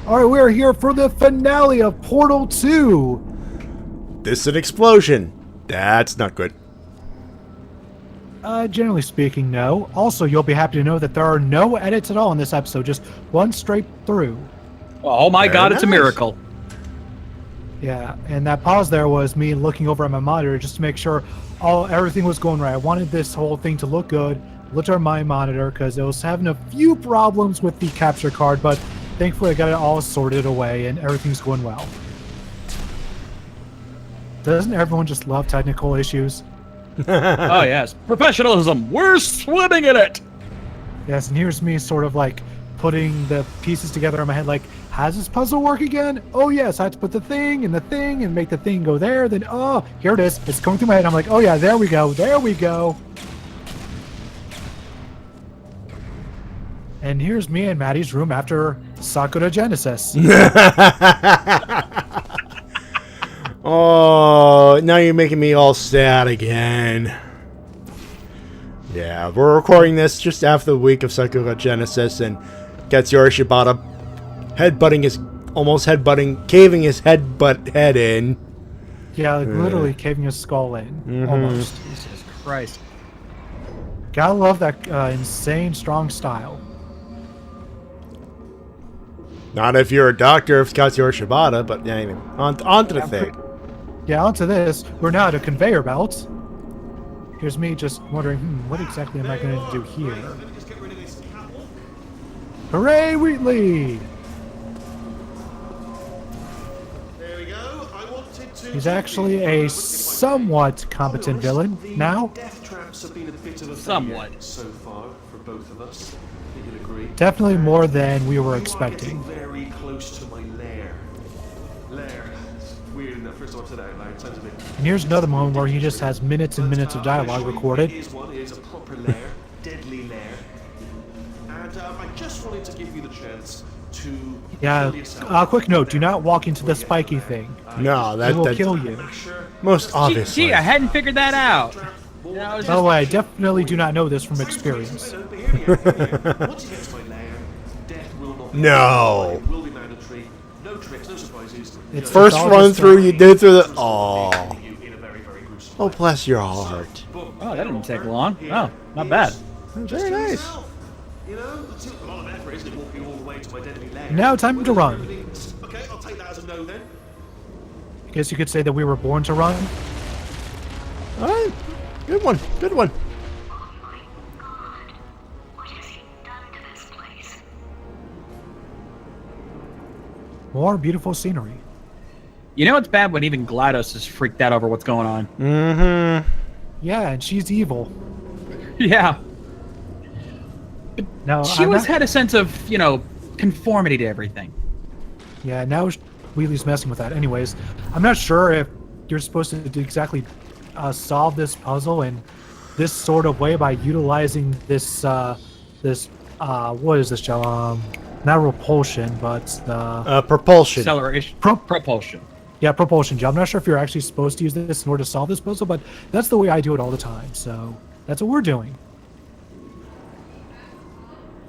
All right, we're here for the finale of Portal 2. This is an explosion. That's not good. Generally speaking, no. Also, you'll be happy to know that there are no edits at all in this episode, just one straight through. Oh my Very god, it's a nice. miracle. Yeah, and that pause there was me looking over at my monitor just to make sure everything was going right. I wanted this whole thing to look good. Looked at my monitor because it was having a few problems with the capture card, but thankfully I got it all sorted away and everything's going well. Doesn't everyone just love technical issues? Oh yes, professionalism. We're swimming in it. Yes, and here's me sort of like putting the pieces together in my head like, how does this puzzle work again? Oh yes, I have to put the thing and make the thing go there. Then, oh, here it is. It's going through my head. I'm like, oh yeah, there we go. There we go. And here's me in Matty's room after Sakura Genesis. Oh, now you're making me all sad again. Yeah, we're recording this just after the week of Sakura Genesis, and Katsuyori Shibata caving his head in. Yeah, like literally caving his skull in. Almost. Jesus Christ. Gotta love that insane, strong style. Not if you're a doctor of Katsuyori Shibata, but yeah, anyway, on to the thing. Yeah, onto this. We're now at a conveyor belt. Here's me just wondering, what exactly am I going to do here? Hooray, Wheatley! There we go. I wanted to. He's actually a somewhat competent villain now. Death traps have been a bit of a Somewhat. failure so far for both of us. I think you'll agree. Definitely more than we were You are expecting. getting very close to my lair. Lair. It's weird, isn't it? First time I've said that out loud. It sounds a bit. And here's another moment where he just has minutes and minutes of dialogue recorded. Here's one. Here's a proper lair, deadly lair. And I just wanted to give you the chance to. Yeah, kill yourself. quick note, do not walk into the spiky thing. No, It will that's kill you. most obviously. Gee, I hadn't figured that out. By the way, I definitely do not know this from experience. Once you get to my lair, death will not be No. It will be mandatory. No tricks, no surprises. It's First all run just through, you did through the. Oh, You in a very, very gruesome oh, way. bless your heart. Boom. Oh, that didn't take long. Oh, not bad. Very nice. Yourself. You know, it's a lot of effort, isn't it, walking all the way to my deadly lair? Now time to run. Okay, I'll take that as a no then. I guess you could say that we were born to run. All right, good one, good one. More beautiful scenery. You know it's bad when even GLaDOS is freaked out over what's going on. Mm-hmm. Yeah, and she's evil. Yeah. Now She I'm always not- had a sense of, conformity to everything. Yeah, now Wheatley's messing with that. Anyways, I'm not sure if you're supposed to exactly solve this puzzle in this sort of way by utilizing this what is this, Joe? Not repulsion, but the Propulsion. Acceleration. Propulsion. yeah, propulsion, Joe. I'm not sure if you're actually supposed to use this in order to solve this puzzle, but that's the way I do it all the time. So that's what we're doing.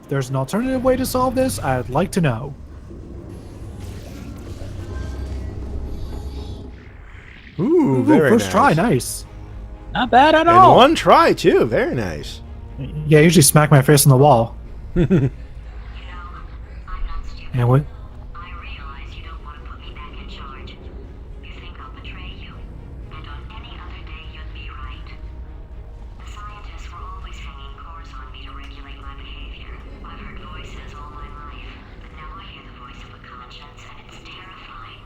If there's an alternative way to solve this, I'd like to know. Ooh, Ooh, very first nice. try, nice. Not bad at And all. one try too. Very nice. Yeah, I usually smack my face on the wall. And what? I realize you don't want to put me back in charge. You think I'll betray you, and on any other day you'd be right. The scientists were always hanging cores on me to regulate my behavior. I've heard voices all my life, but now I hear the voice of a conscience, and it's terrifying.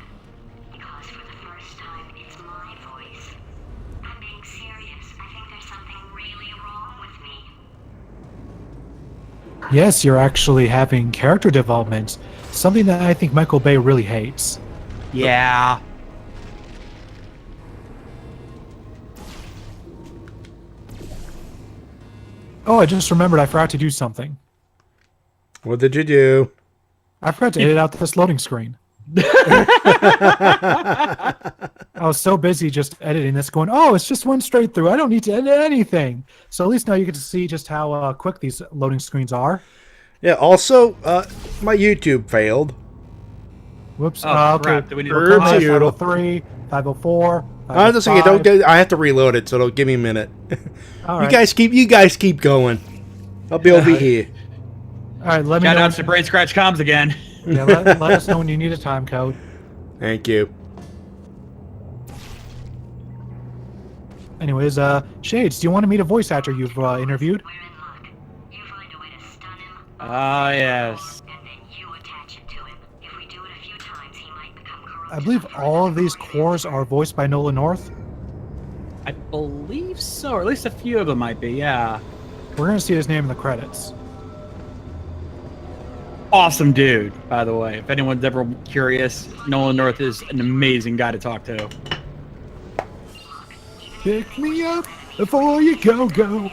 Because for the first time, it's my voice. I'm being serious. I think there's something really wrong with me. Yes, you're actually having character development. Something that I think Michael Bay really hates. Yeah. Oh, I just remembered I forgot to do something. What did you do? I forgot to edit out this loading screen. I was so busy just editing this going, oh, it's just one straight through. I don't need to edit anything. So at least now you get to see just how quick these loading screens are. Yeah. Also, my YouTube failed. Whoops. Oh, Okay. crap. Do we need to We're coming at Doodle. 503, 504, I just okay, don't get. I have to reload it, so it'll give me a minute. All You right. guys keep going. I'll be over here. All right. Let me Shout know. out to Brain Scratch Comms again. Yeah, let us know when you need a time code. Thank you. Anyways, Shades, do you want to meet a voice actor you've interviewed? We're in luck. You find a way to stun him, Ah, yes. and then you attach it to him. If we do it a few times, he might become corrupt. I believe all of these cores are voiced by Nolan North. I believe so, or at least a few of them might be, yeah. We're gonna see his name in the credits. Awesome dude, by the way. If anyone's ever curious, Nolan North is an amazing guy to talk to. Pick me up before you go. Interest. Revenge.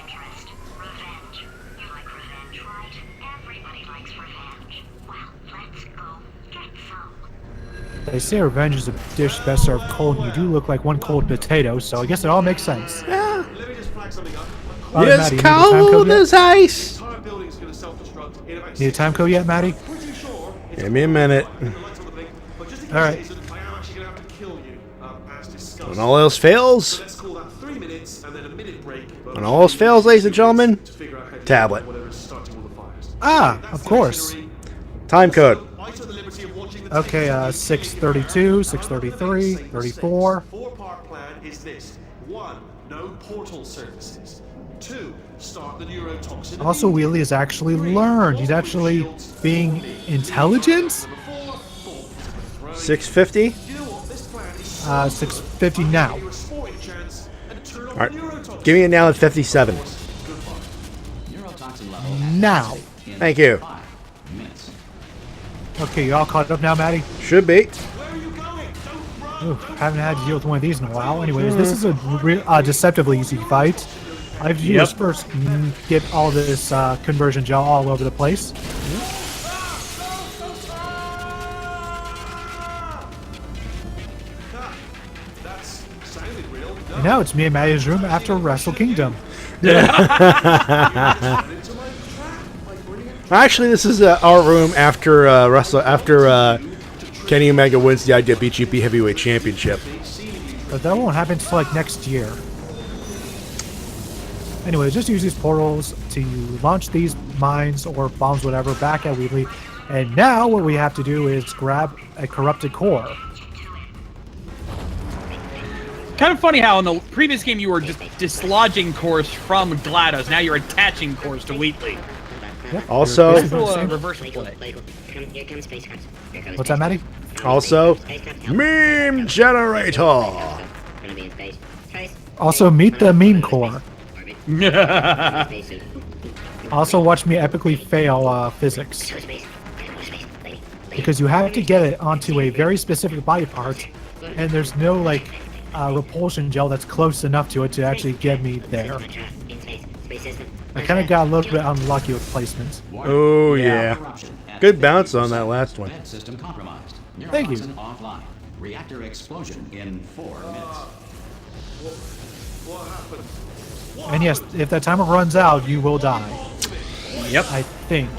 You like revenge, right? Everybody likes revenge. Well, let's go get some. They say revenge is a dish best served cold, and you do look like one cold potato, so I guess it all makes sense. Let me just flag something up. It's Maddie, you need a time code cold yet? as ice. The entire building's going to self-destruct in about Need a time code yet, Matty? Pretty sure it's Give me a minute. the lights on the blink, but just in case All right. it isn't, I am actually going to have to kill you, as discussed. When all else fails, Let's call that 3 minutes and then a minute break. when all else fails, ladies and gentlemen, To figure out how to tablet. do whatever's starting all the fires. Ah, That's of the course. machinery. time code. So, I took the liberty of watching the Okay, tapes. 632, 633, 34. Four-part plan is this: 1, no portal services. 2, start the neurotoxin. Also, Wheelie has actually learned. He's actually being intelligent. 650. You know what? This plan is 650 now. your sporting chance and turn on All right, the neurotoxin. give me it now at 57. Neurotoxin level Now. in Thank you. 5 minutes. Okay, you all caught up now, Matty? Should be. Where are you going? Don't run. Ooh, haven't had to deal with one of these in a while. Anyways, this is a deceptively easy fight. I have to do is first get all this conversion gel all over the place. That's sounded real. No. And now it's me and Matty's room after Wrestle Kingdom. Into my trap. My brilliant Actually, this is our room after Kenny Omega wins the IWGP Heavyweight Championship. But that won't happen until like next year. Anyway, just use these portals to launch these mines or bombs, whatever, back at Wheatley. And now what we have to do is grab a corrupted core. Kind of funny how in the previous game you were just dislodging cores from GLaDOS. Now you're attaching cores to Wheatley. Yep, Also- you're basically the same. Reverse play. What's that, Matty? Also, meme generator. Also, meet the meme core. Also, watch me epically fail physics. Because you have to get it onto a very specific body part, and there's no, like, repulsion gel that's close enough to it to actually get me there. I kind of got a little bit unlucky with placement. Oh yeah. Corruption at Good bounce on that last one. Med system compromised. Thank you. Neurotoxin offline. Reactor explosion in 4 minutes. what happened? And yes, if that timer runs out, you will die. Yep. I think.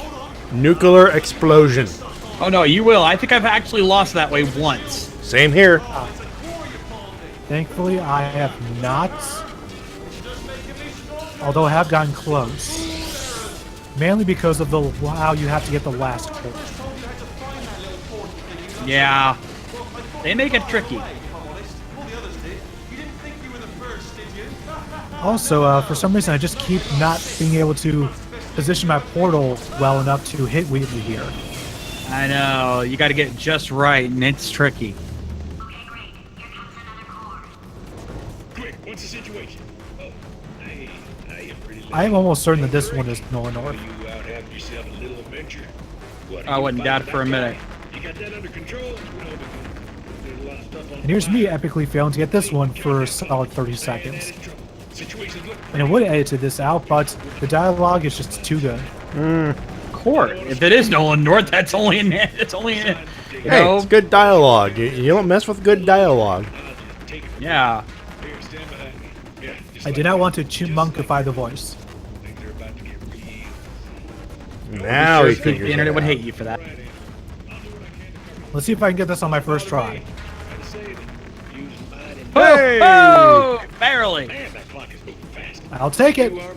Nuclear explosion. Oh no, you will. I think I've actually lost that way once. Same here. Thankfully, I have not. Although I have gotten close. Mainly because of the how you have to get the last core. Yeah. They make it tricky. Also, for some reason, I just keep not being able to position my portal well enough to hit Wheatley here. I know. You got to get it just right, and it's tricky. Okay, great. Here comes another core. Quick, what's the situation? Oh, I am pretty late. I am almost certain that this one is Nolan North. You out having yourself a little adventure? What, I you wouldn't fighting doubt it for a that minute. guy? You got that under control? You know, there's a lot of stuff on And here's the me line. epically failing to get this one for a solid 30 seconds. Situation's looking And I would have edited this out, but the dialogue is just too good. Court. If it is Nolan North, that's only in it. It's only in it. You Hey, know? it's good dialogue. You don't mess with good dialogue. take it. Yeah. Here, stand behind me. Yeah, just I like did not want to chipmunkify the voice. things are about to get real. Now he The figures internet it would out. hate you for that. Right in. I'll do what I can to Let's see if I can get this on my first try. Gotta save it. Using mine and Hey! Oh, barely. man, that clock is moving fast. I'll take it. You are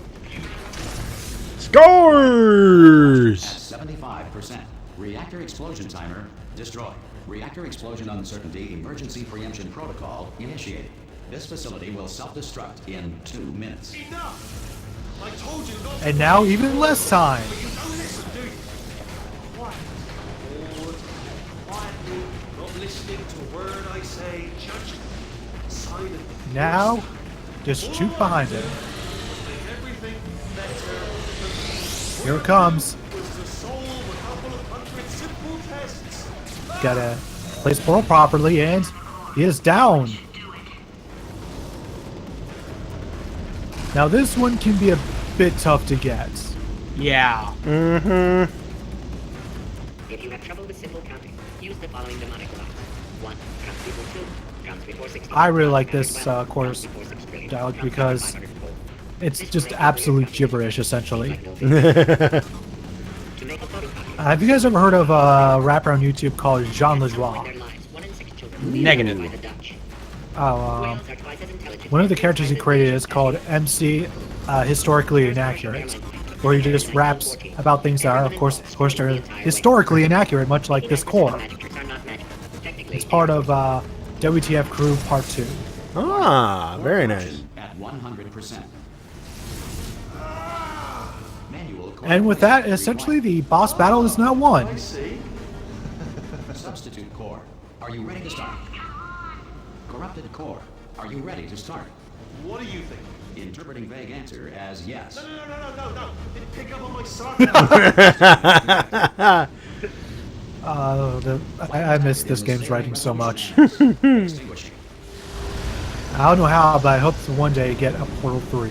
Scores! 75%. Reactor explosion timer destroyed. Reactor explosion uncertainty emergency preemption protocol initiated. This facility will self-destruct in 2 minutes. Enough! I told you not to. And now even less time. You don't listen, do you? Quiet. Forward. Quietly. Not listening to a word I say. Judge. Silent. Now, just shoot behind it. Make everything better. Here it comes. Was to solve a couple of hundred simple tests. Gotta place portal properly, and he is down. Now this one can be a bit tough to get. Yeah. Mm-hmm. If you have trouble with simple counting, use the following mnemonic lines. 1 counts before 2, counts before 16. I really like this course dialogue because it's just absolute gibberish, essentially. Have you guys ever heard of a rapper on YouTube called Jean Lajoie? Negative. One of the characters he created is called MC Historically Inaccurate, where he just raps about things that are, of course, they're historically inaccurate, much like this core. It's part of WTF Crew Part 2. Ah, very nice. At 100%. Manual And with that, essentially, the boss battle is now won. I see. Substitute core. Are you ready to start? Corrupted core. Are you ready to start? What do you think? Interpreting vague answer as yes. No. Didn't pick up on my sarcasm. I miss this game's writing so much. Extinguishing. I don't know how, but I hope to one day get a Portal 3.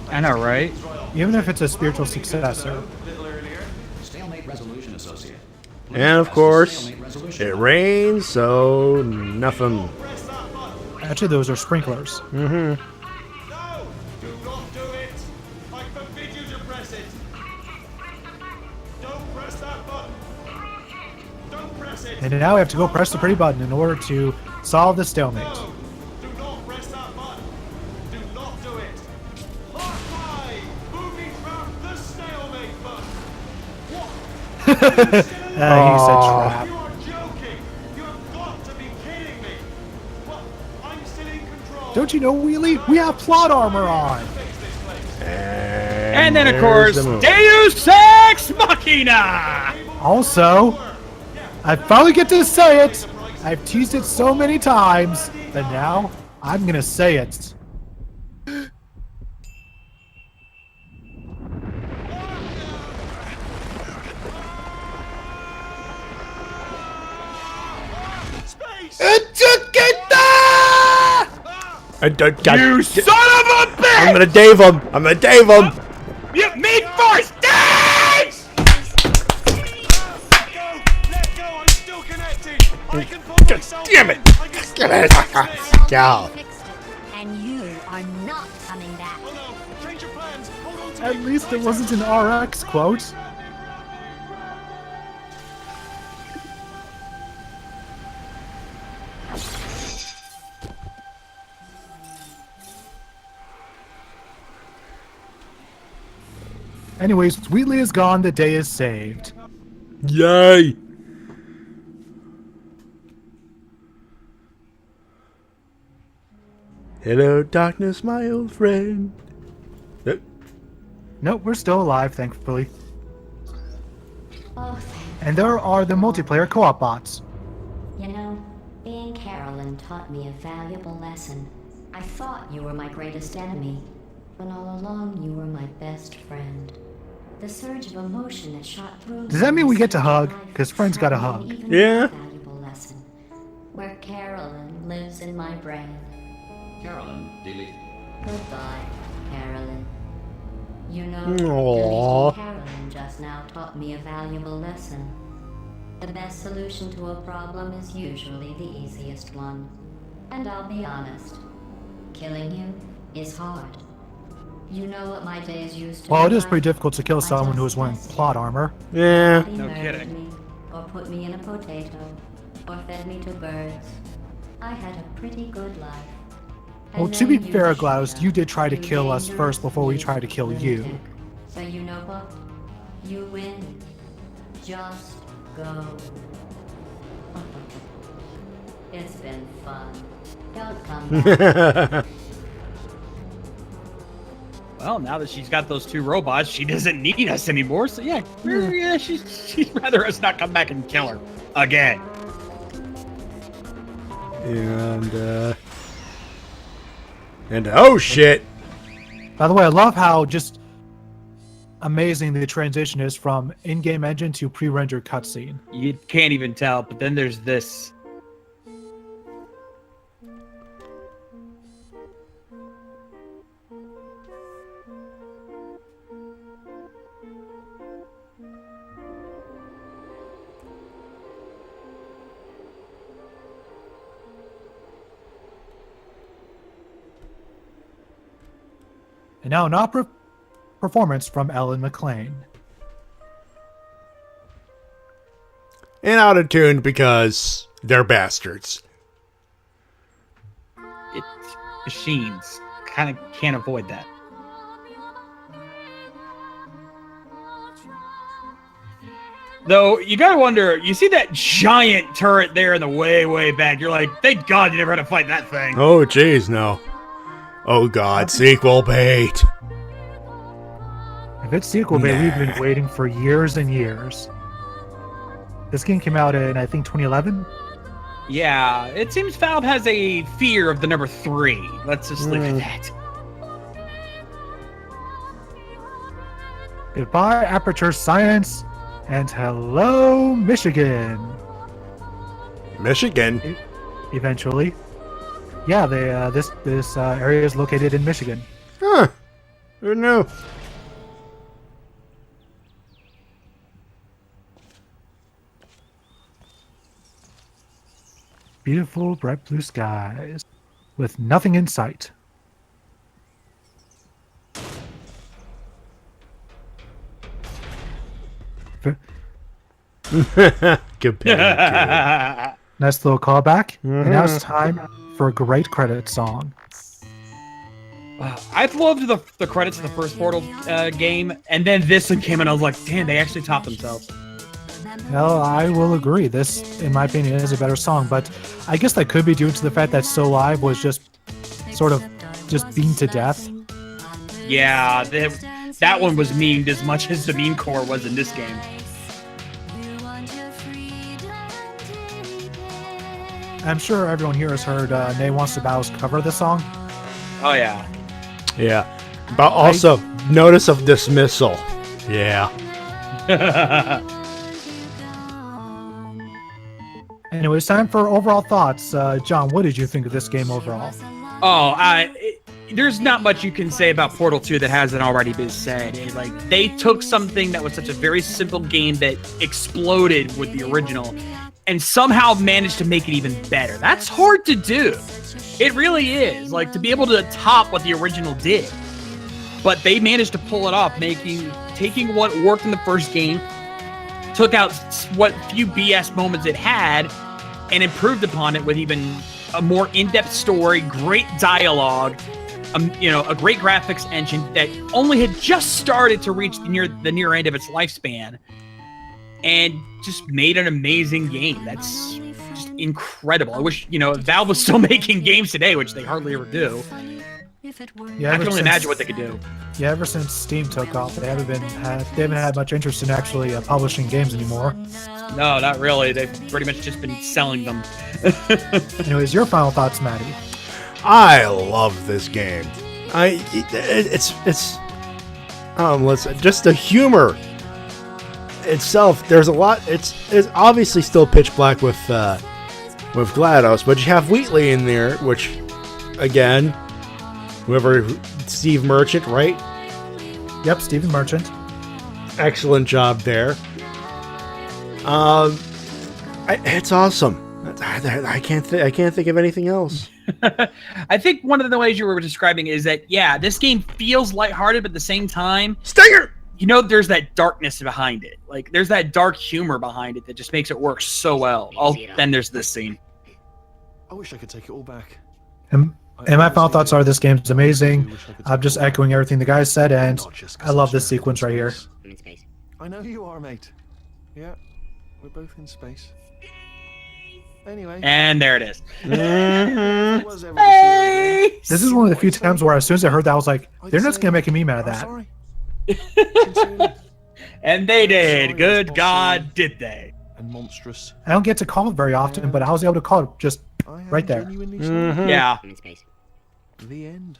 I know, right? Even if it's a spiritual successor. A little earlier. Stalemate resolution associate. And of course, Stalemate resolution. it rains, so nothing. Press that button. Actually, those are sprinklers. Mm-hmm. No! Do not do it! I forbid you to press it! Don't press that button! Don't press it! And now we have to go press the pretty button in order to solve the stalemate. No! Do not press that button! Do not do it! High five! Moving from the stalemate button! What? He said trap. You are joking! You have got to be kidding me! What? I'm still in control! Don't you know, Wheelie? We have plot armor on. Fix this place! And then, of there's course, the move. Deus Ex Machina! Also, I finally get to say it. I've teased it so many times, but now I'm gonna say it. Space! I don't got You son of a bitch! I'm gonna Dave him! I'm gonna Dave him! You, me first! Dave! Let go! I'm still connected! I can pull myself Damn it! in. I can still Damn it! fix this. Gal. Fixed it, and you are not coming back. Oh no! Change your plans! Hold on to At me. least it wasn't an RX quote. Anyways, Wheatley is gone, the day is saved. Yay! Hello, darkness, my old friend. Nope, we're still alive, thankfully. Oh, thank And there are the multiplayer co-op bots. you know, being Carolyn taught me a valuable lesson. I thought you were my greatest enemy, when all along you were my best friend. The surge of emotion that shot through Does that mean we get to hug? Life 'Cause friends gotta taught me hug. an even Yeah. more valuable lesson, where Carolyn lives in my brain. Carolyn, delete. Goodbye, Carolyn. You know, Aww. deleting Carolyn just now taught me a valuable lesson. The best solution to a problem is usually the easiest one. And I'll be honest, killing you is hard. You know what my days used to Well, it be is like? pretty difficult to kill I someone who just is wearing tested plot armor. Yeah. Somebody No murdered kidding. me, or put me in a potato. or fed me to birds. I had a pretty good life. Well, And to be then you fair, showed GLaDOS, up. you did try to kill us You first before we tried to kill you. lunatic. So you know what? You win. Just go. It's been fun. Don't come back. Well, now that she's got those 2 robots, she doesn't need us anymore. So yeah, she'd rather us not come back and kill her again. And oh shit! By the way, I love how just amazing the transition is from in-game engine to pre-rendered cutscene. You can't even tell, but then there's this. And now an opera performance from Ellen McLean. And out of tune because they're bastards. It's machines. Kind of can't avoid that. Though, you gotta wonder, you see that giant turret there in the way back, you're like, thank God you never had to fight that thing. Oh jeez, no. Oh god, sequel bait. If it's sequel bait, we've been waiting for years and years. This game came out in, I think, 2011? Yeah, it seems Valve has a fear of the number 3. Let's just leave it at that. Goodbye, Aperture Science, and hello, Michigan. Michigan? Eventually. Yeah, this area is located in Michigan. Huh. Who knew? Beautiful, bright blue skies with nothing in sight. Companion. Nice little callback. And now it's time for a great credit song. I've loved the credits of the first Portal game, and then this one came and I was like, damn, they actually topped themselves. Well, I will agree. This, in my opinion, is a better song, but I guess that could be due to the fact that So Live was just sort of just beaten to death. Yeah, that one was memed as much as the meme core was in this game. I'm sure everyone here has heard Nay Wants to Battle's cover of this song. Oh, yeah. Yeah. But also, notice of dismissal. Yeah. Anyways, time for overall thoughts. John, what did you think of this game overall? Oh, there's not much you can say about Portal 2 that hasn't already been said. They took something that was such a very simple game that exploded with the original and somehow managed to make it even better. That's hard to do. It really is. To be able to top what the original did. But they managed to pull it off, taking what worked in the first game, took out what few BS moments it had, and improved upon it with even a more in-depth story, great dialogue, a great graphics engine that only had just started to reach the near end of its lifespan, and just made an amazing game. That's just incredible. I wish Valve was still making games today, which they hardly ever do. Yeah, I can only imagine what they could do. Yeah, ever since Steam took off, they haven't had much interest in actually publishing games anymore. No, not really. They've pretty much just been selling them. Anyways, your final thoughts, Matty? I love this game. It's just the humor itself. There's a lot. It's obviously still pitch black with GLaDOS, but you have Wheatley in there, which again, Steve Merchant, right? Yep, Stephen Merchant. Excellent job there. It's awesome. I can't think of anything else. I think one of the ways you were describing is that, yeah, this game feels lighthearted, but at the same time, Stinger! you know, there's that darkness behind it. Like, there's that dark humor behind it that just makes it work so well. Then there's this scene. I wish I could take it all back. And my final thoughts are this game's amazing. I'm just echoing everything the guys said, and I love this sequence right here. I'm in space. I know you are, mate. Yeah, we're both in space. Anyway. And there it is. That was everything. This is one of the few times where as soon as I heard that, I was like, they're not going to make a meme out of I'm that. sorry. Sincerely. And they did. Sorry, Good it's God, possible. did they? And monstrous. I don't get to call it very often, but I was able to call it just I am right there. genuinely sorry. Yeah. I'm in space. The end.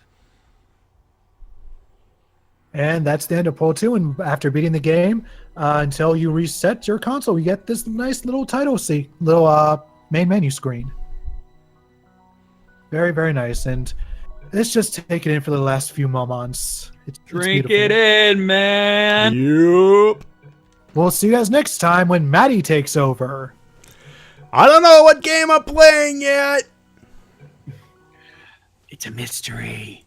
And that's the end of Portal 2. And after beating the game, until you reset your console, you get this nice little title little main menu screen. Very, very nice. And let's just take it in for the last few moments. It's Drink beautiful. it in, man. Yup. We'll see you guys next time when Matty takes over. I don't know what game I'm playing yet. It's a mystery.